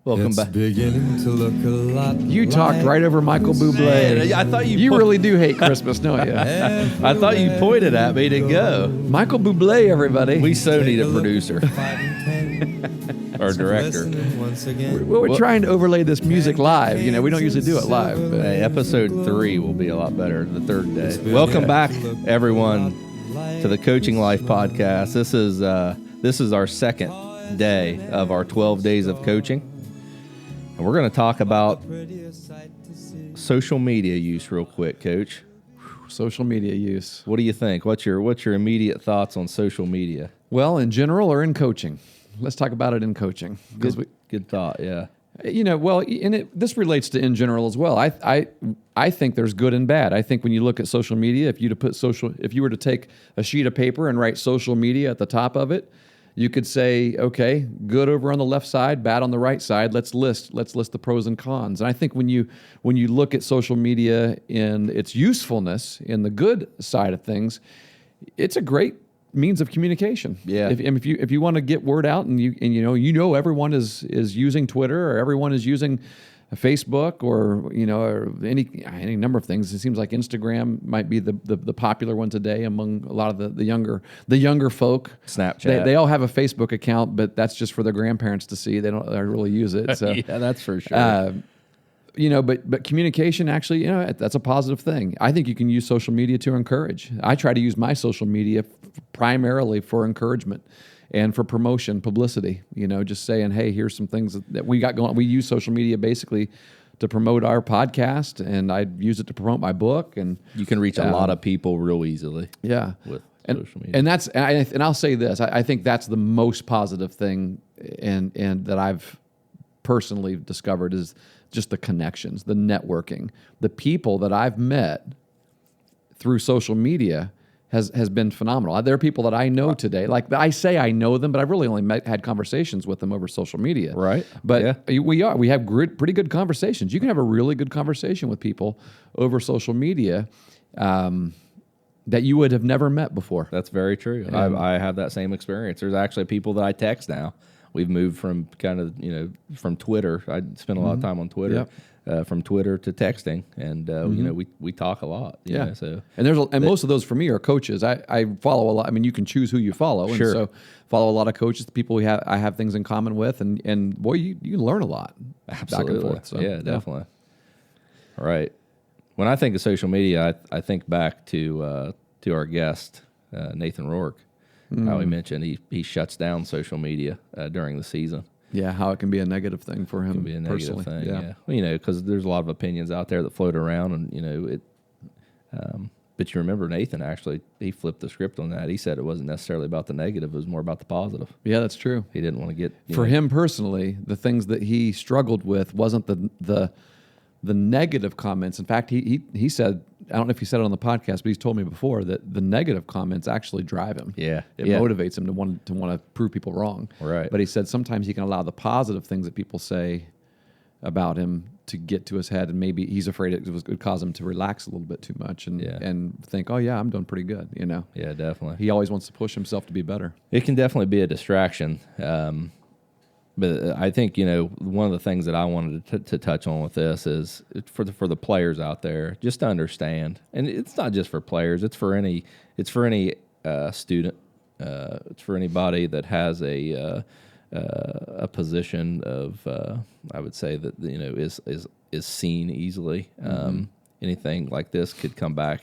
Welcome It's back. beginning to look a lot. You talked right over Michael Bublé. Man, I thought You really do hate Christmas, don't you? I thought you pointed at me to go. Michael Bublé, everybody. We so need a producer or director. We're trying to overlay this music live. You know, we don't usually do it live. But Hey, episode 3 will be a lot better the third day. Welcome back, everyone, to the Coaching Life podcast. This is our second day of our 12 days of coaching. And we're going to talk about social media use real quick, Coach. social media use. What do you think? What's your immediate thoughts on social media? Well, in general or in coaching? Let's talk about it in coaching. Good thought, yeah. You know, well, and this relates to in general as well. I think there's good and bad. I think when you look at social media, if you were to take a sheet of paper and write social media at the top of it, you could say, okay, good over on the left side, bad on the right side. Let's list the pros and cons. And I think when you look at social media in its usefulness in the good side of things, it's a great means of communication. Yeah. If you want to get word out, and you know everyone is using Twitter, or everyone is using Facebook, or any number of things. It seems like Instagram might be the popular one today among a lot of the younger folk. Snapchat. They all have a Facebook account, but that's just for their grandparents to see. They don't really use it. So Yeah, that's for sure. but communication actually, that's a positive thing. I think you can use social media to encourage. I try to use my social media primarily for encouragement and for promotion, publicity. Just saying, hey, here's some things that we got going. We use social media basically to promote our podcast, and I use it to promote my book. And You can reach a lot of people real easily. yeah, With and, social media. and I'll say this: I think that's the most positive thing, and that I've personally discovered is just the connections, the networking, the people that I've met through social media has been phenomenal. There are people that I know today. Like I say, I know them, but I've really only had conversations with them over social media. Right. But we have pretty good conversations. You can have a really good conversation with people over social media that you would have never met before. That's very true. I have that same experience. There's actually people that I text now. We've moved from from Twitter. I spend a lot of time on Twitter. Yep. From Twitter to texting, and we talk a lot. And most of those for me are coaches. I follow a lot. I mean, you can choose who you follow. Sure. And so follow a lot of coaches, the people I have things in common with, and boy, you can learn a lot. Absolutely. Back and forth. So, yeah, definitely. All right. When I think of social media, I think back to our guest Nathan Rourke. How he mentioned he shuts down social media during the season. Yeah, how it can be a negative thing for him. It can be a negative personally. thing. Yeah. Well, because there's a lot of opinions out there that float around, and but you remember Nathan actually he flipped the script on that. He said it wasn't necessarily about the negative; it was more about the positive. Yeah, that's true. He didn't want to get For him personally, the things that he struggled with wasn't the negative comments. In fact, he said, I don't know if he said it on the podcast, but he's told me before that the negative comments actually drive him. Yeah. It Yeah. motivates him to want to prove people wrong. Right. But he said sometimes he can allow the positive things that people say about him to get to his head, and maybe he's afraid it would cause him to relax a little bit too much and think, oh yeah, I'm doing pretty good. Yeah, definitely. He always wants to push himself to be better. It can definitely be a distraction. But I think, one of the things that I wanted to touch on with this is for the players out there, just to understand, and it's not just for players, it's for any student, it's for anybody that has a position of, I would say that, is seen easily. Anything like this could come back.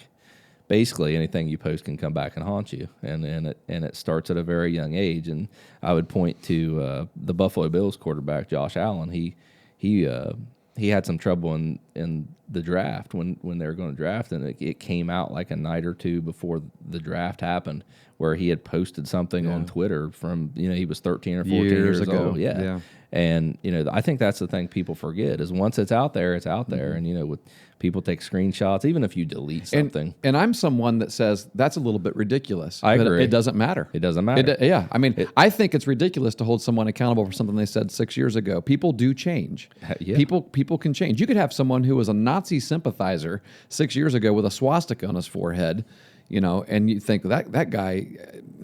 Basically, anything you post can come back and haunt you, and it starts at a very young age. And I would point to the Buffalo Bills quarterback Josh Allen. He had some trouble in the draft when they were going to draft, and it came out like a night or two before the draft happened, where he had posted something on Twitter from he was 13 or 14 years ago. old. Yeah. And I think that's the thing people forget is once it's out there, and with people take screenshots, even if you delete something. And I'm someone that says that's a little bit ridiculous. I but agree. It doesn't matter. It doesn't matter. I mean, I think it's ridiculous to hold someone accountable for something they said 6 years ago. People do change. Yeah. People can change. You could have someone who was a Nazi sympathizer 6 years ago with a swastika on his forehead, and you think that guy,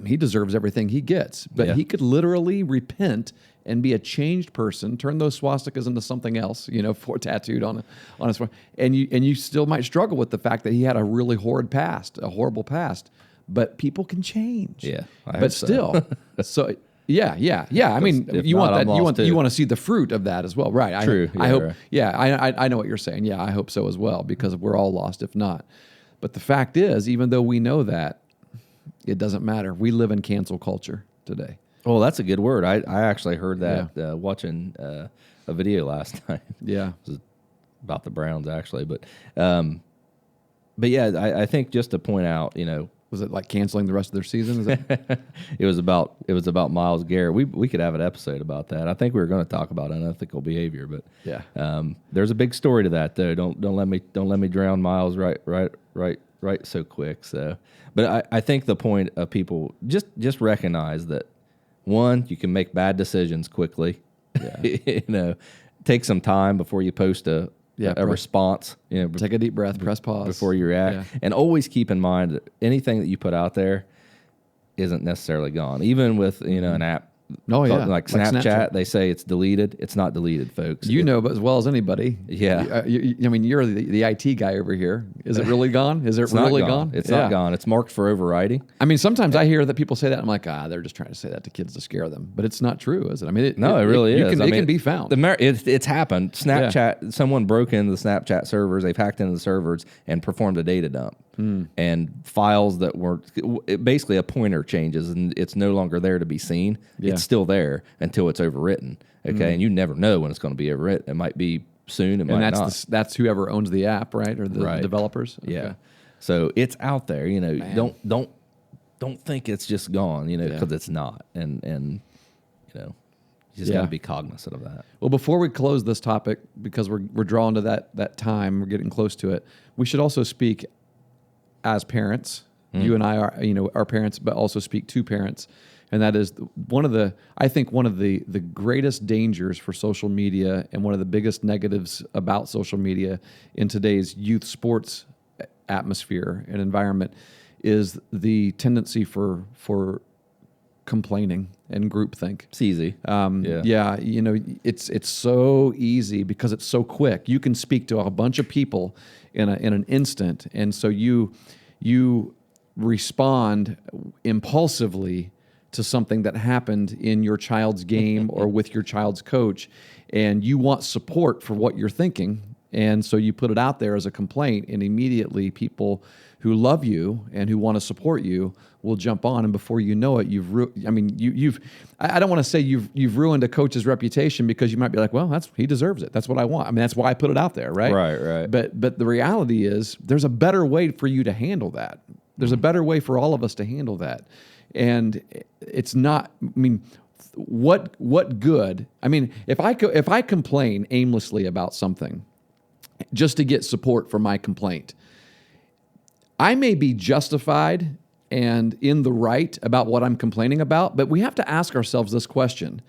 he deserves everything he gets, but Yeah. he could literally repent and be a changed person, turn those swastikas into something else, for tattooed on his forehead, and you still might struggle with the fact that he had a really horrible past, but people can change. Yeah, I hope but so. still, so. Yeah. I mean, if you not, want I'm that. You lost want too. to see the fruit of that as well, right? True. I Yeah, hope. right. Yeah, I know what you're saying. Yeah, I hope so as well, because we're all lost if not. But the fact is, even though we know that, it doesn't matter. We live in cancel culture today. Well, that's a good word. I actually heard that watching a video last night. Yeah. It was about the Browns actually, but yeah, I think just to point out, Was it like canceling the rest of their season? Is it? it was about Myles Garrett. We could have an episode about that. I think we were going to talk about unethical behavior, but Yeah. there's a big story to that though. Don't let me drown Myles right so quick. So, but I think the point of people just recognize that, one, you can make bad decisions quickly. Yeah. Take some time before you post a press- response. Take a deep breath, press pause before you react, Yeah. and always keep in mind that anything that you put out there isn't necessarily gone. Even with an app, Oh, yeah. like Like Snapchat, Snapchat. they say it's deleted. It's not deleted, folks. You know, but as well as anybody. Yeah. I mean, you're the IT guy over here. Is it really gone? Is it It's not really gone. gone? It's Yeah. not gone. It's marked for overwriting. I mean, sometimes I hear that people say that. I'm like, they're just trying to say that to kids to scare them. But it's not true, is it? I mean, it really is. It can be found. It's happened. Snapchat. Someone broke into the Snapchat servers. They've hacked into the servers and performed a data dump. And files that were basically a pointer changes, and it's no longer there to be seen. Yeah. It's still there until it's overwritten. Okay, and you never know when it's going to be overwritten. It might be soon. It might and not. that's whoever owns the app, right? Or the Right. developers. Yeah. Okay. So it's out there. Don't think it's just gone. Because it's not. And you just got Yeah. to be cognizant of that. Well, before we close this topic, because we're drawing to that time, we're getting close to it. We should also speak as parents. You and I are parents, but also speak to parents. And that is one of the greatest dangers for social media, and one of the biggest negatives about social media in today's youth sports atmosphere and environment is the tendency for complaining and groupthink. It's easy. Yeah, it's so easy because it's so quick. You can speak to a bunch of people in an instant, and so you respond impulsively to something that happened in your child's game or with your child's coach, and you want support for what you're thinking, and so you put it out there as a complaint, and immediately people who love you and who want to support you will jump on, and before you know it, I don't want to say you've ruined a coach's reputation, because you might be like, well, he deserves it. That's what I want. I mean, that's why I put it out there, right? Right. But the reality is, there's a better way for you to handle that. There's a better way for all of us to handle that, and it's not. I mean, what good? I mean, if I complain aimlessly about something just to get support for my complaint, I may be justified and in the right about what I'm complaining about, but we have to ask ourselves this question.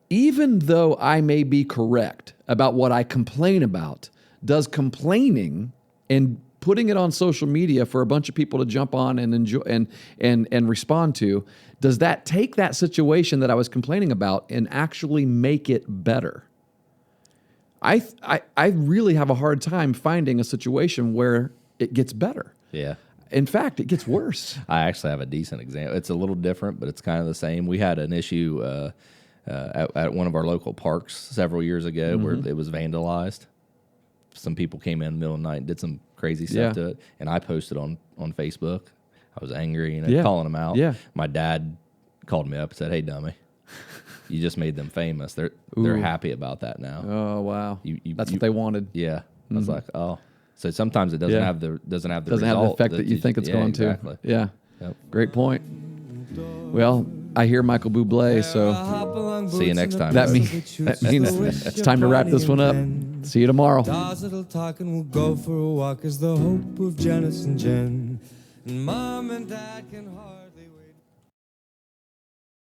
Even though I may be correct about what I complain about, does complaining and putting it on social media for a bunch of people to jump on and enjoy and respond to, does that take that situation that I was complaining about and actually make it better? I really have a hard time finding a situation where it gets better. Yeah. In fact, it gets worse. I actually have a decent example. It's a little different, but it's kind of the same. We had an issue at one of our local parks several years ago where it was vandalized. Some people came in the middle of the night and did some crazy stuff to it, and I posted on Facebook. I was angry, calling them out. Yeah. My dad called me up and said, "Hey, dummy, you just made them famous. They're happy about that now." Oh wow, that's you- what they wanted. Yeah, I was like, oh. So sometimes it doesn't Yeah. have the Doesn't have the result effect that you think it's going exactly. to. Yeah, Yep. great point. Well, I hear Michael Bublé, so See you next time. that means it's time to wrap this one up. See you tomorrow. Stars that'll talk and we'll go for a walk is the hope of Janice and Jen. And Mom and Dad can hardly